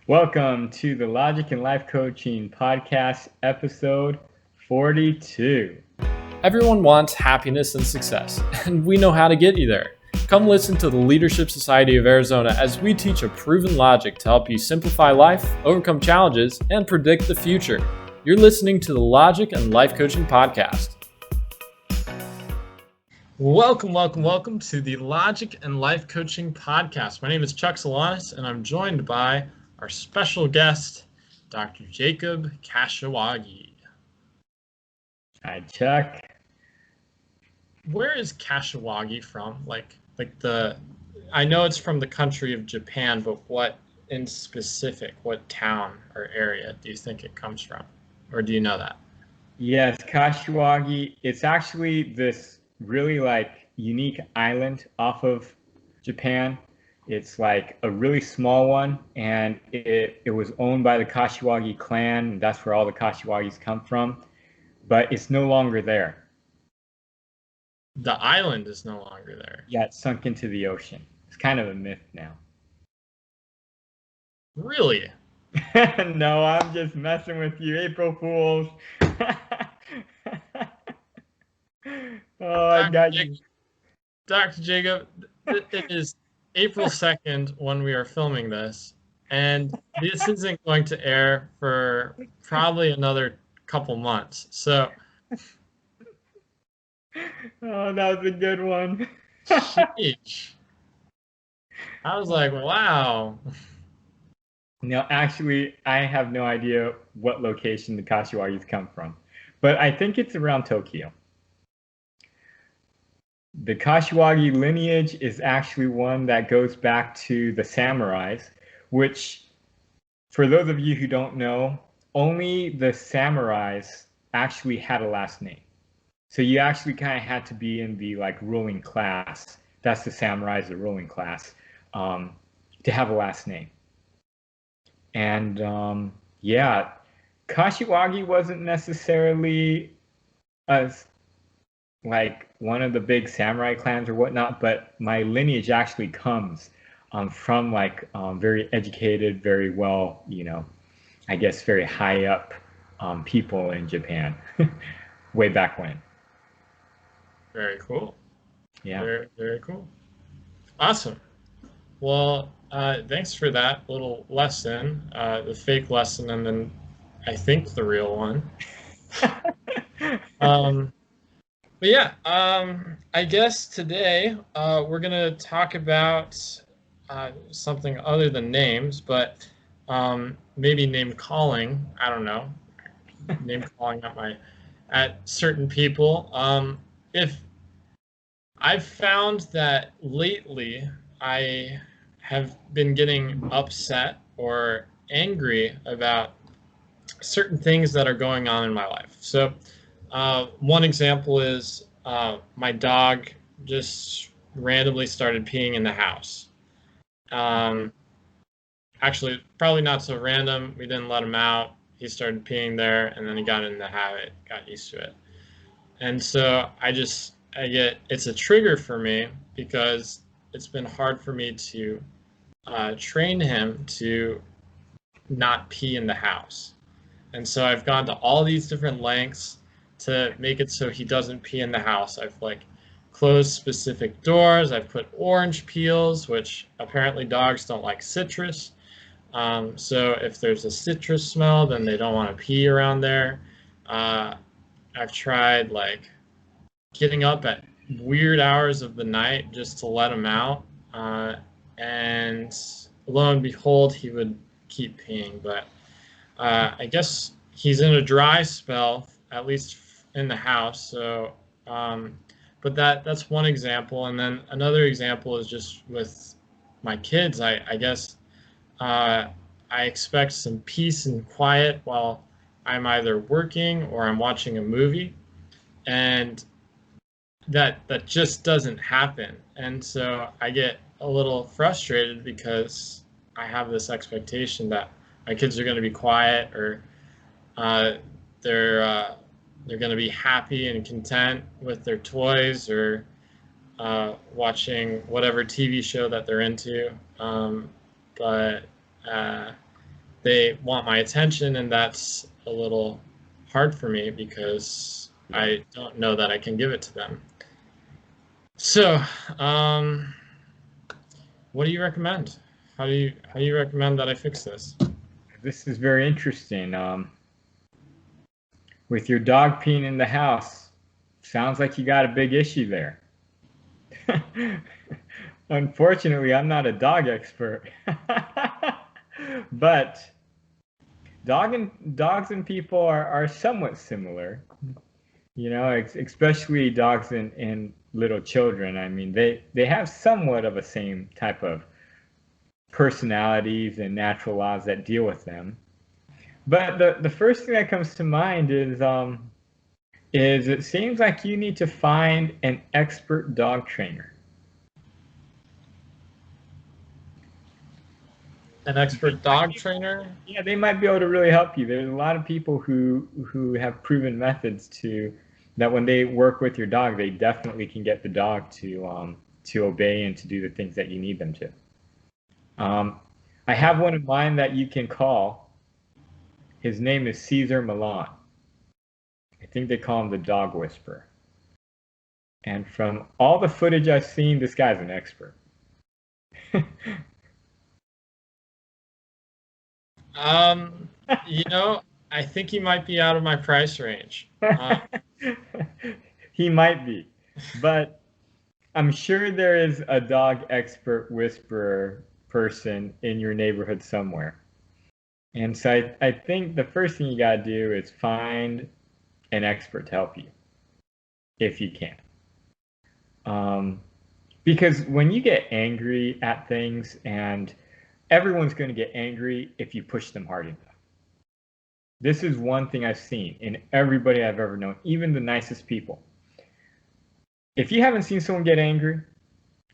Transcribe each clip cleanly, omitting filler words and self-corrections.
Welcome to the Logic and Life Coaching Podcast, episode 42. Everyone wants happiness and success, and we know how to get you there. Come listen to the Leadership Society of Arizona as we teach a proven logic to help you simplify life, overcome challenges, and predict the future. You're listening to the Logic and Life Coaching Podcast. Welcome to the Logic and Life Coaching Podcast. My name is Chuck Solanas, and I'm joined by our special guest, Dr. Jacob Kashiwagi. Hi, Chuck. Where is Kashiwagi from? I know it's from the country of Japan, but what in specific, what town or area do you think it comes from? Or do you know that? Yes, Kashiwagi. It's actually this really unique island off of Japan. It's like a really small one, and it was owned by the Kashiwagi clan, and that's where all the Kashiwagis come from. But it's no longer there. The island is no longer there. Yeah, it's sunk into the ocean. It's kind of a myth now. Really? No, I'm just messing with you, April Fools. Oh, I got you. Dr. Jacob, it is April 2nd when we are filming this, and this isn't going to air for probably another couple months. So, oh, that was a good one. sheesh. I was like, wow. No, actually, I have no idea what location the Kashiwagis come from, but I think it's around Tokyo. The Kashiwagi lineage is actually one that goes back to the samurais, which, for those of you who don't know, only the samurais actually had a last name. So you actually kind of had to be in the ruling class. That's the samurais, the ruling class, to have a last name. And Kashiwagi wasn't necessarily as one of the big samurai clans or whatnot, but my lineage actually comes from very educated, very well, I guess very high up people in Japan way back when. Very cool. Yeah. Very, very cool. Awesome. Well, thanks for that little lesson, the fake lesson, and then I think the real one. But yeah, I guess today we're going to talk about something other than names, but maybe name calling. I don't know. Name calling at certain people. If I've found that lately I have been getting upset or angry about certain things that are going on in my life. So one example is my dog just randomly started peeing in the house. Actually, probably not so random. We didn't let him out. He started peeing there, and then he got in the habit, got used to it. And so it's a trigger for me because it's been hard for me to train him to not pee in the house. And so I've gone to all these different lengths to make it so he doesn't pee in the house. I've closed specific doors. I've put orange peels, which apparently dogs don't like citrus. So if there's a citrus smell, then they don't want to pee around there. I've tried getting up at weird hours of the night just to let him out. And lo and behold, he would keep peeing. But I guess he's in a dry spell, at least in the house. So, but that's one example. And then another example is just with my kids. I guess I expect some peace and quiet while I'm either working or I'm watching a movie, and that just doesn't happen. And so I get a little frustrated because I have this expectation that my kids are going to be quiet, or they're going to be happy and content with their toys, or watching whatever TV show that they're into. But they want my attention, and that's a little hard for me because I don't know that I can give it to them. So, what do you recommend? How do you recommend that I fix this? This is very interesting. With your dog peeing in the house, sounds like you got a big issue there. Unfortunately, I'm not a dog expert, but dogs and people are somewhat similar. You know, especially dogs and little children. I mean, they have somewhat of a same type of personalities and natural laws that deal with them. But the first thing that comes to mind is it seems like you need to find an expert dog trainer. An expert dog trainer? Yeah, they might be able to really help you. There's a lot of people who have proven methods that when they work with your dog, they definitely can get the dog to obey and to do the things that you need them to. I have one in mind that you can call. His name is Cesar Millan. I think they call him the dog whisperer. And from all the footage I've seen, this guy's an expert. You know, I think he might be out of my price range. He might be, but I'm sure there is a dog expert whisperer person in your neighborhood somewhere. And so I think the first thing you got to do is find an expert to help you, if you can. Because when you get angry at things, and everyone's going to get angry if you push them hard enough. This is one thing I've seen in everybody I've ever known, even the nicest people. If you haven't seen someone get angry,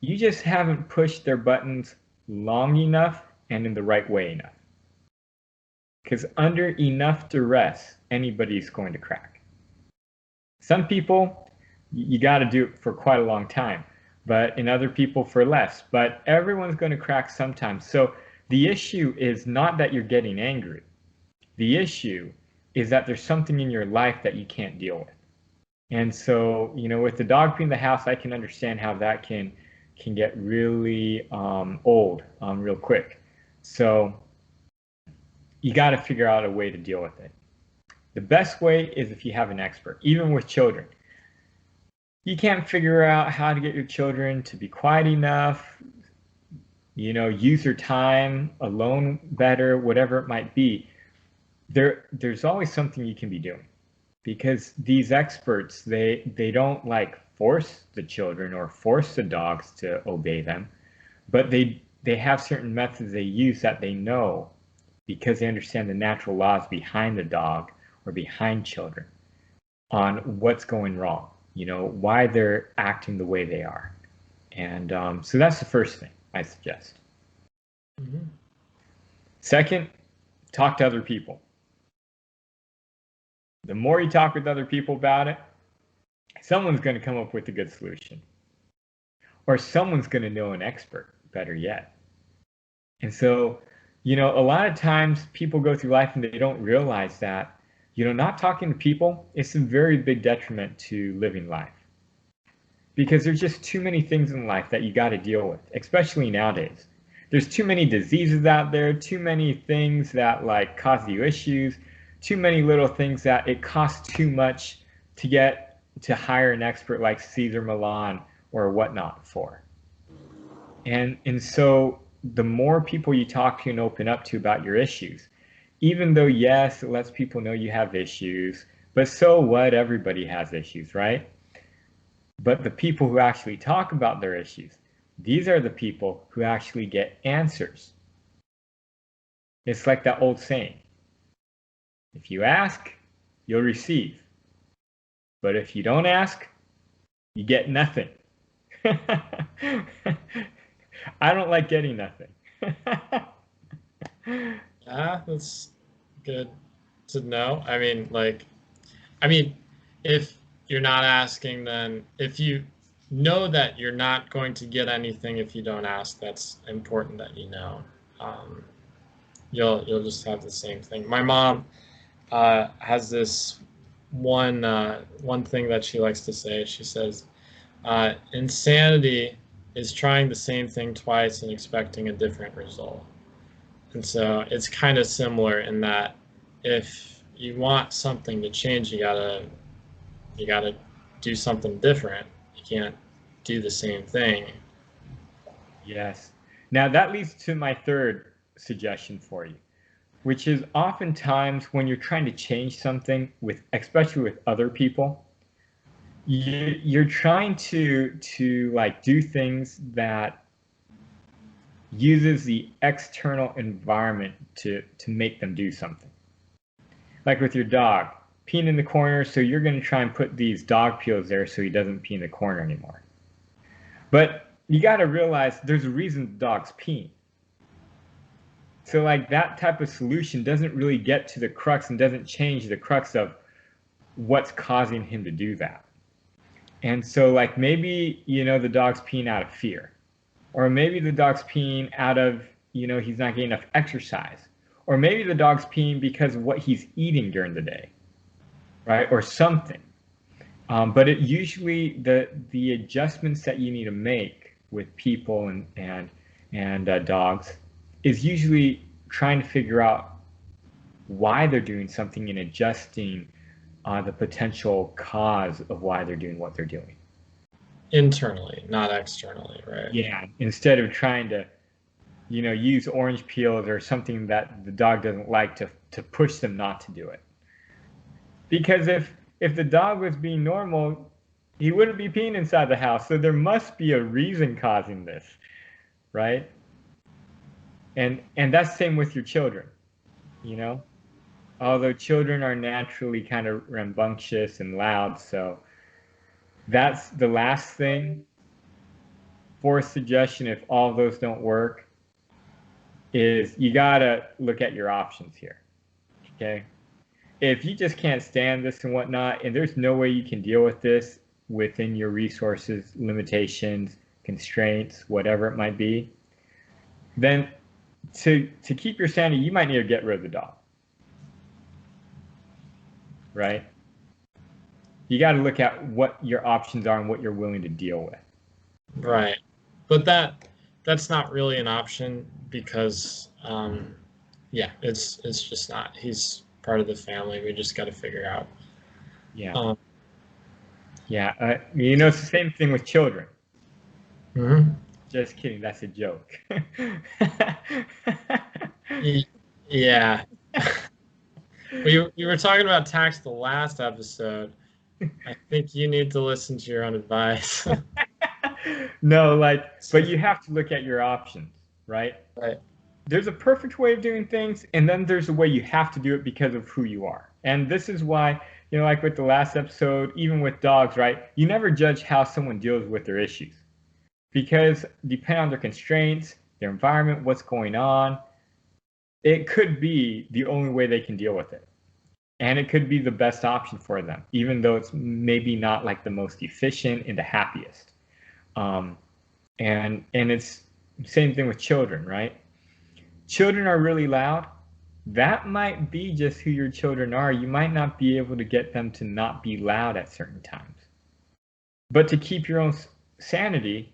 you just haven't pushed their buttons long enough and in the right way enough. Because under enough duress, anybody's going to crack. Some people, you got to do it for quite a long time, but in other people for less. But everyone's going to crack sometimes. So the issue is not that you're getting angry. The issue is that there's something in your life that you can't deal with. And so, you know, with the dog peeing in the house, I can understand how that can get really old real quick. So you got to figure out a way to deal with it. The best way is if you have an expert, even with children. You can't figure out how to get your children to be quiet enough, you know, use their time alone better, whatever it might be. There's always something you can be doing, because these experts, they don't like force the children or force the dogs to obey them, but they have certain methods they use that they know, because they understand the natural laws behind the dog or behind children on what's going wrong, you know, why they're acting the way they are. And so that's the first thing I suggest. Mm-hmm. Second, talk to other people. The more you talk with other people about it, someone's going to come up with a good solution. Or someone's going to know an expert, better yet. And so, you know, a lot of times people go through life and they don't realize that, you know, not talking to people is a very big detriment to living life. Because there's just too many things in life that you got to deal with, especially nowadays. There's too many diseases out there, too many things that like cause you issues, too many little things that it costs too much to get to hire an expert like Cesar Millan or whatnot for. And so the more people you talk to and open up to about your issues, even though, yes, it lets people know you have issues, but so what? Everybody has issues, right? But the people who actually talk about their issues, these are the people who actually get answers. It's like that old saying, if you ask, you'll receive. But if you don't ask, you get nothing. I don't like getting nothing. Yeah, that's good to know. I mean, if you're not asking, then if you know that you're not going to get anything if you don't ask, that's important that you know. you'll just have the same thing. My mom has this one thing that she likes to say. She says, insanity is trying the same thing twice and expecting a different result. And so it's kind of similar in that if you want something to change, you gotta do something different. You can't do the same thing. Yes. Now that leads to my third suggestion for you, which is oftentimes when you're trying to change something with, especially with other people, you're trying to like do things that uses the external environment to make them do something. Like with your dog peeing in the corner, so you're going to try and put these dog pills there so he doesn't pee in the corner anymore. But you got to realize there's a reason the dog's peeing. So like that type of solution doesn't really get to the crux and doesn't change the crux of what's causing him to do that. And so like maybe, the dog's peeing out of fear, or maybe the dog's peeing out of, he's not getting enough exercise, or maybe the dog's peeing because of what he's eating during the day, right? Or something. But it usually the adjustments that you need to make with people and dogs is usually trying to figure out why they're doing something and adjusting the potential cause of why they're doing what they're doing. Internally, not externally, right? Yeah, instead of trying to, use orange peels or something that the dog doesn't like to push them not to do it. Because if the dog was being normal, he wouldn't be peeing inside the house. So there must be a reason causing this, right? And that's the same with your children, although children are naturally kind of rambunctious and loud. So that's the last thing. For a suggestion, if all of those don't work, is you gotta look at your options here. Okay. If you just can't stand this and whatnot, and there's no way you can deal with this within your resources, limitations, constraints, whatever it might be, then to keep your sanity, you might need to get rid of the dog. Right? You got to look at what your options are and what you're willing to deal with. Right. But that's not really an option because it's just not. He's part of the family. We just got to figure out. Yeah. It's the same thing with children. Mm-hmm. Just kidding. That's a joke. Yeah. We were talking about tax the last episode. I think you need to listen to your own advice. No, but you have to look at your options, right? Right. There's a perfect way of doing things, and then there's a way you have to do it because of who you are. And this is why, like with the last episode, even with dogs, right? You never judge how someone deals with their issues. Because depending on their constraints, their environment, what's going on, it could be the only way they can deal with it. And it could be the best option for them, even though it's maybe not like the most efficient and the happiest. And it's the same thing with children, right? Children are really loud. That might be just who your children are. You might not be able to get them to not be loud at certain times. But to keep your own sanity,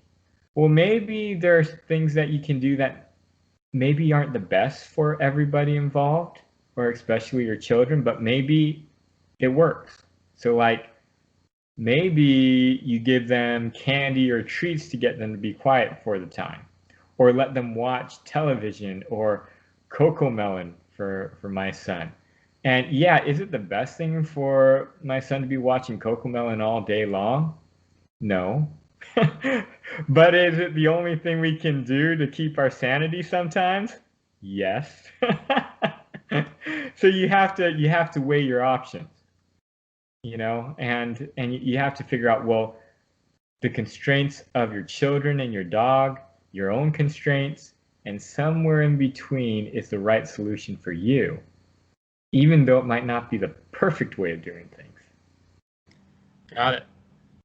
well, maybe there's things that you can do that maybe aren't the best for everybody involved, or especially your children, but maybe it works. So like maybe you give them candy or treats to get them to be quiet for the time, or let them watch television or Cocomelon for my son. And yeah, is it the best thing for my son to be watching Cocomelon all day long? No. But is it the only thing we can do to keep our sanity sometimes? Yes. So you have to weigh your options, and you have to figure out, well, the constraints of your children and your dog, your own constraints, and somewhere in between is the right solution for you, even though it might not be the perfect way of doing things. Got it.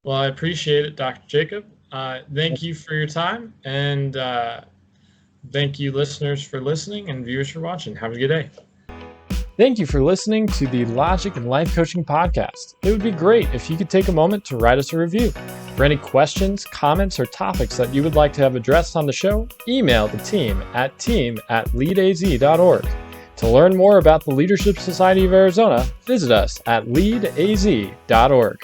Well, I appreciate it, Dr. Jacob. Thank you for your time, and Thank you, listeners, for listening and viewers for watching. Have a good day. Thank you for listening to the Logic and Life Coaching Podcast. It would be great if you could take a moment to write us a review. For any questions, comments, or topics that you would like to have addressed on the show, email the team@leadaz.org. To learn more about the Leadership Society of Arizona, visit us at leadaz.org.